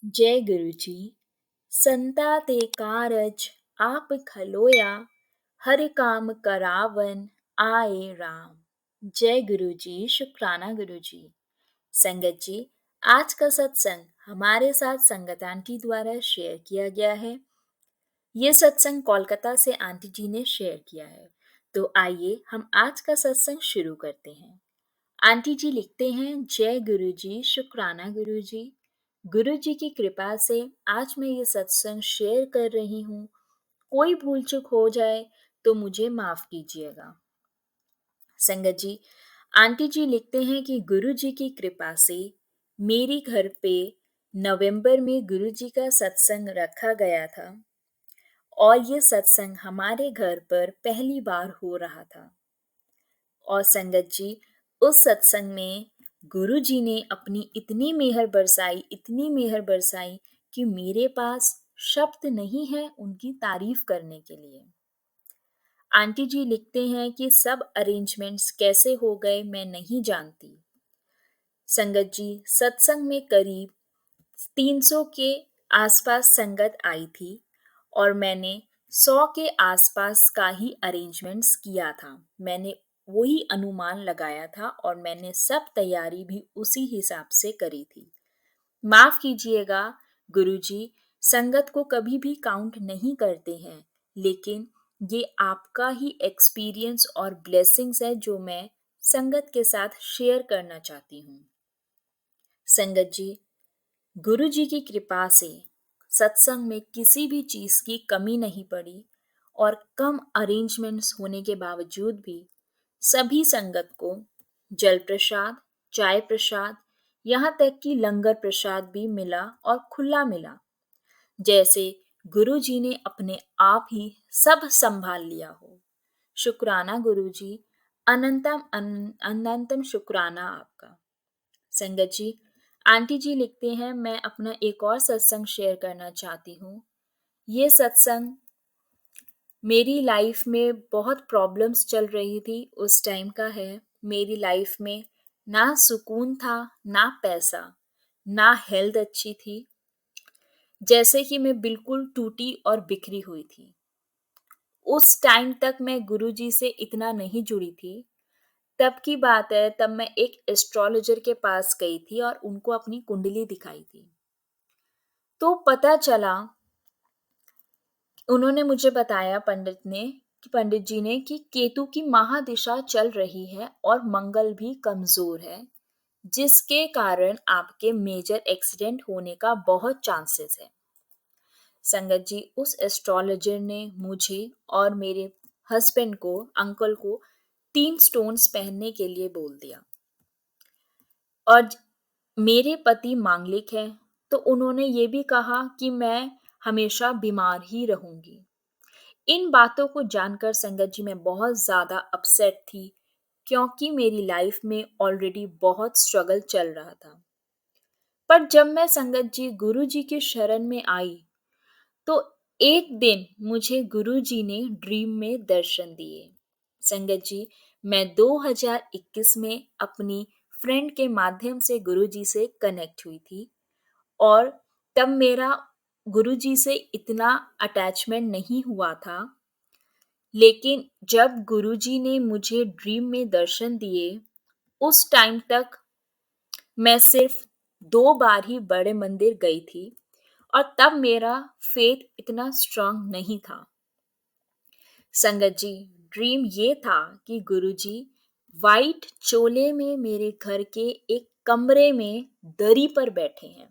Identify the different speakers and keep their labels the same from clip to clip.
Speaker 1: जय गुरु जी। संता ते कारज आप खलोया, हर काम करावन आए राम। जय गुरु जी, शुक्राना गुरु जी। संगत जी, आज का सत्संग हमारे साथ संगत आंटी द्वारा शेयर किया गया है। ये सत्संग कोलकाता से आंटी जी ने शेयर किया है। तो आइए हम आज का सत्संग शुरू करते हैं। आंटी जी लिखते हैं, जय गुरु जी, शुक्राना गुरु जी। गुरु जी की कृपा से आज मैं ये सत्संग शेयर कर रही हूँ। कोई भूल चूक हो जाए तो मुझे माफ कीजिएगा। संगत जी, आंटी जी लिखते हैं कि गुरु जी की कृपा से मेरी घर पे नवंबर में गुरु जी का सत्संग रखा गया था और ये सत्संग हमारे घर पर पहली बार हो रहा था। और संगत जी, उस सत्संग में गुरु जी ने अपनी इतनी मेहर बरसाई कि मेरे पास शब्द नहीं है उनकी तारीफ करने के लिए। आंटी जी लिखते हैं कि सब अरेंजमेंट्स कैसे हो गए मैं नहीं जानती। संगत जी, सत्संग में करीब 300 के आसपास संगत आई थी और मैंने 100 के आसपास का ही अरेंजमेंट्स किया था। मैंने वही अनुमान लगाया था और मैंने सब तैयारी भी उसी हिसाब से करी थी। माफ कीजिएगा गुरुजी, संगत को कभी भी काउंट नहीं करते हैं, लेकिन ये आपका ही एक्सपीरियंस और ब्लेसिंग्स है जो मैं संगत के साथ शेयर करना चाहती हूँ। संगत जी, गुरु जी की कृपा से सत्संग में किसी भी चीज की कमी नहीं पड़ी और कम अरेंजमेंट्स होने के बावजूद भी सभी संगत को जल प्रसाद, चाय प्रसाद, यहाँ तक कि लंगर प्रसाद भी मिला और खुला मिला। जैसे गुरु जी ने अपने आप ही सब संभाल लिया हो। शुक्राना गुरु जी, अनंतम शुक्राना आपका। संगत जी, आंटी जी लिखते हैं, मैं अपना एक और सत्संग शेयर करना चाहती हूँ। ये सत्संग मेरी लाइफ में बहुत प्रॉब्लम्स चल रही थी उस टाइम का है। मेरी लाइफ में ना सुकून था, ना पैसा, ना हेल्थ अच्छी थी। जैसे कि मैं बिल्कुल टूटी और बिखरी हुई थी। उस टाइम तक मैं गुरुजी से इतना नहीं जुड़ी थी। तब की बात है, तब मैं एक एस्ट्रोलॉजर के पास गई थी और उनको अपनी कुंडली दिखाई थी। तो पता चला, उन्होंने मुझे बताया पंडित जी ने कि केतु की महादिशा चल रही है और मंगल भी कमजोर है, जिसके कारण आपके मेजर एक्सीडेंट होने का बहुत चांसेस है। संगत जी, उस एस्ट्रोलॉजर ने मुझे और मेरे हस्बैंड को, अंकल को 3 स्टोन्स पहनने के लिए बोल दिया। और मेरे पति मांगलिक है, तो उन्होंने ये भी कहा कि मैं हमेशा बीमार ही रहूंगी। इन बातों को जानकर संगत जी मैं बहुत ज्यादा अपसेट थी, क्योंकि मेरी लाइफ में ऑलरेडी बहुत स्ट्रगल चल रहा था। पर जब मैं संगत जी गुरु जी के शरण में आई, तो एक दिन मुझे गुरु जी ने ड्रीम में दर्शन दिए। संगत जी, मैं 2021 में अपनी फ्रेंड के माध्यम से गुरु जी से कनेक्ट हुई थी और तब मेरा गुरु जी से इतना अटैचमेंट नहीं हुआ था। लेकिन जब गुरु जी ने मुझे ड्रीम में दर्शन दिए, उस टाइम तक मैं सिर्फ 2 बार ही बड़े मंदिर गई थी और तब मेरा फेथ इतना स्ट्रांग नहीं था। संगत जी, ड्रीम ये था कि गुरुजी वाइट चोले में मेरे घर के एक कमरे में दरी पर बैठे हैं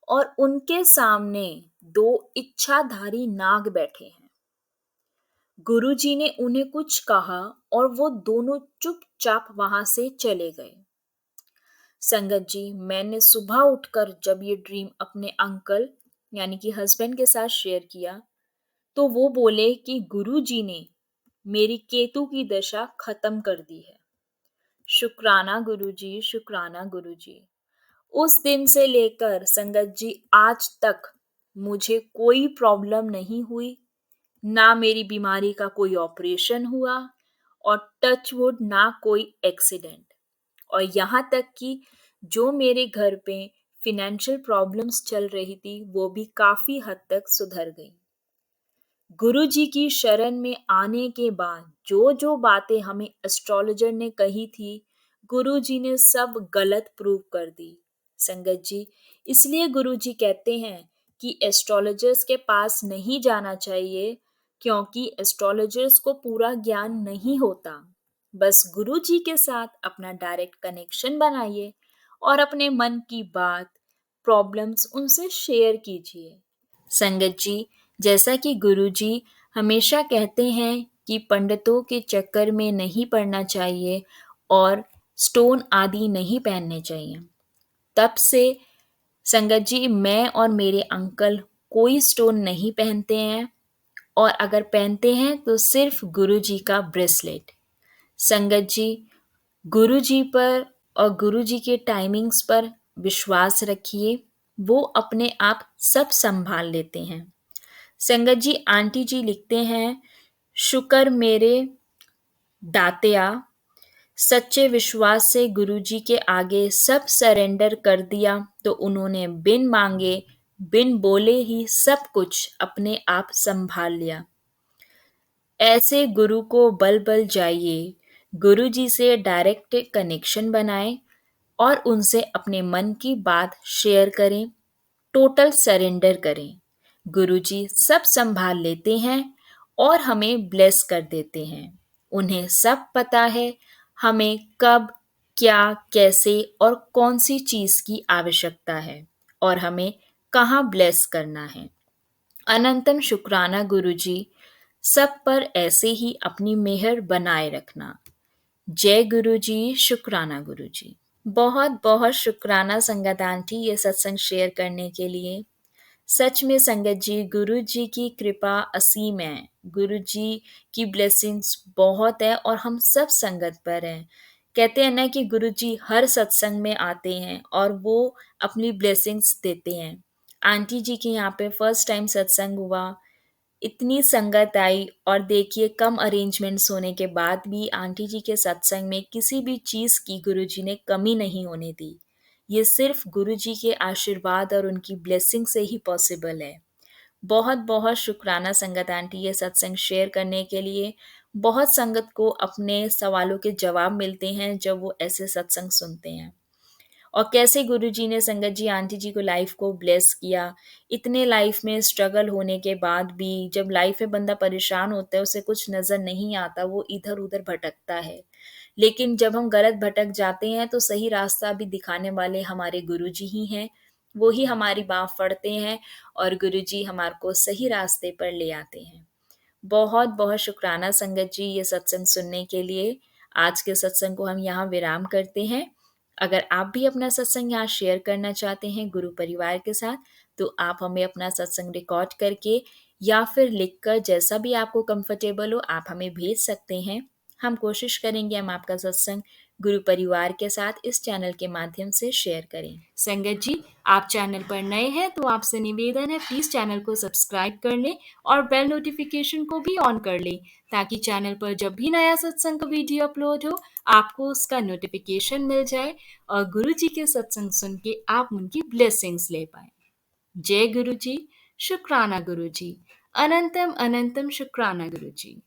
Speaker 1: और उनके सामने 2 इच्छाधारी नाग बैठे हैं। गुरुजी ने उन्हें कुछ कहा और वो दोनों चुपचाप वहां से चले गए। संगत जी, मैंने सुबह उठकर जब ये ड्रीम अपने अंकल यानी कि हस्बैंड के साथ शेयर किया, तो वो बोले कि गुरुजी ने मेरी केतु की दशा खत्म कर दी है। शुक्राना गुरुजी, शुक्राना गुरुजी। उस दिन से लेकर संगत जी आज तक मुझे कोई प्रॉब्लम नहीं हुई, ना मेरी बीमारी का कोई ऑपरेशन हुआ और टच वुड ना कोई एक्सीडेंट। और यहाँ तक कि जो मेरे घर पे फिनेंशियल प्रॉब्लम्स चल रही थी वो भी काफ़ी हद तक सुधर गई। गुरुजी की शरण में आने के बाद जो बातें हमें एस्ट्रोलॉजर ने कही थी, गुरुजी ने सब गलत प्रूव कर दी। संगत जी, इसलिए गुरुजी कहते हैं कि एस्ट्रोलॉजर्स के पास नहीं जाना चाहिए, क्योंकि एस्ट्रोलॉजर्स को पूरा ज्ञान नहीं होता। बस गुरुजी के साथ अपना डायरेक्ट कनेक्शन बनाइए और अपने मन की बात, प्रॉब्लम्स उनसे शेयर कीजिए। संगत जी, जैसा कि गुरुजी हमेशा कहते हैं कि पंडितों के चक्कर में नहीं पड़ना चाहिए और स्टोन आदि नहीं पहनने चाहिए। तब से संगत जी, मैं और मेरे अंकल कोई स्टोन नहीं पहनते हैं, और अगर पहनते हैं तो सिर्फ गुरुजी का ब्रेसलेट। संगत जी, गुरुजी पर और गुरुजी के टाइमिंग्स पर विश्वास रखिए, वो अपने आप सब संभाल लेते हैं। संगत जी, आंटी जी लिखते हैं, शुक्र मेरे दातिया, सच्चे विश्वास से गुरुजी के आगे सब सरेंडर कर दिया तो उन्होंने बिन मांगे बिन बोले ही सब कुछ अपने आप संभाल लिया। ऐसे गुरु को बल बल जाइए, गुरुजी से डायरेक्ट कनेक्शन बनाएं और उनसे अपने मन की बात शेयर करें, टोटल सरेंडर करें। गुरुजी सब संभाल लेते हैं और हमें ब्लेस कर देते हैं। उन्हें सब पता है हमें कब, क्या, कैसे और कौन सी चीज की आवश्यकता है और हमें कहाँ ब्लेस करना है। अनंतम शुक्राना गुरुजी, सब पर ऐसे ही अपनी मेहर बनाए रखना। जय गुरुजी, शुक्राना गुरुजी। बहुत बहुत शुक्राना संगत आंटी ये सत्संग शेयर करने के लिए। सच में संगत जी, गुरु जी की कृपा असीम है, गुरु जी की ब्लेसिंग्स बहुत है और हम सब संगत पर हैं। कहते हैं ना कि गुरु जी हर सत्संग में आते हैं और वो अपनी ब्लेसिंग्स देते हैं। आंटी जी के यहाँ पे फर्स्ट टाइम सत्संग हुआ, इतनी संगत आई और देखिए कम अरेंजमेंट्स होने के बाद भी आंटी जी के सत्संग में किसी भी चीज़ की गुरुजी ने कमी नहीं होने दी। ये सिर्फ गुरुजी के आशीर्वाद और उनकी ब्लेसिंग से ही पॉसिबल है। बहुत बहुत शुक्राना संगत आंटी ये सत्संग शेयर करने के लिए। बहुत संगत को अपने सवालों के जवाब मिलते हैं जब वो ऐसे सत्संग सुनते हैं। और कैसे गुरुजी ने संगत जी आंटी जी को लाइफ को ब्लेस किया। इतने लाइफ में स्ट्रगल होने के बाद भी जब लाइफ में बंदा परेशान होता है, उसे कुछ नज़र नहीं आता, वो इधर उधर भटकता है। लेकिन जब हम गलत भटक जाते हैं तो सही रास्ता भी दिखाने वाले हमारे गुरुजी ही हैं। वो ही हमारी बाँह फड़ते हैं और गुरुजी हमारे को सही रास्ते पर ले आते हैं। बहुत बहुत शुक्राना संगत जी ये सत्संग सुनने के लिए। आज के सत्संग को हम यहाँ विराम करते हैं। अगर आप भी अपना सत्संग यहाँ शेयर करना चाहते हैं गुरु परिवार के साथ, तो आप हमें अपना सत्संग रिकॉर्ड करके या फिर लिखकर, जैसा भी आपको कंफर्टेबल हो, आप हमें भेज सकते हैं। हम कोशिश करेंगे हम आपका सत्संग गुरु परिवार के साथ इस चैनल के माध्यम से शेयर करें। संगत जी, आप चैनल पर नए हैं तो आपसे निवेदन है प्लीज़ चैनल को सब्सक्राइब कर लें और बेल नोटिफिकेशन को भी ऑन कर लें, ताकि चैनल पर जब भी नया सत्संग का वीडियो अपलोड हो आपको उसका नोटिफिकेशन मिल जाए और गुरु जी के सत्संग सुन के आप उनकी ब्लेसिंग्स ले पाए। जय गुरु जी, शुक्राना गुरु जी, अनंतम अनंतम शुक्राना गुरु जी।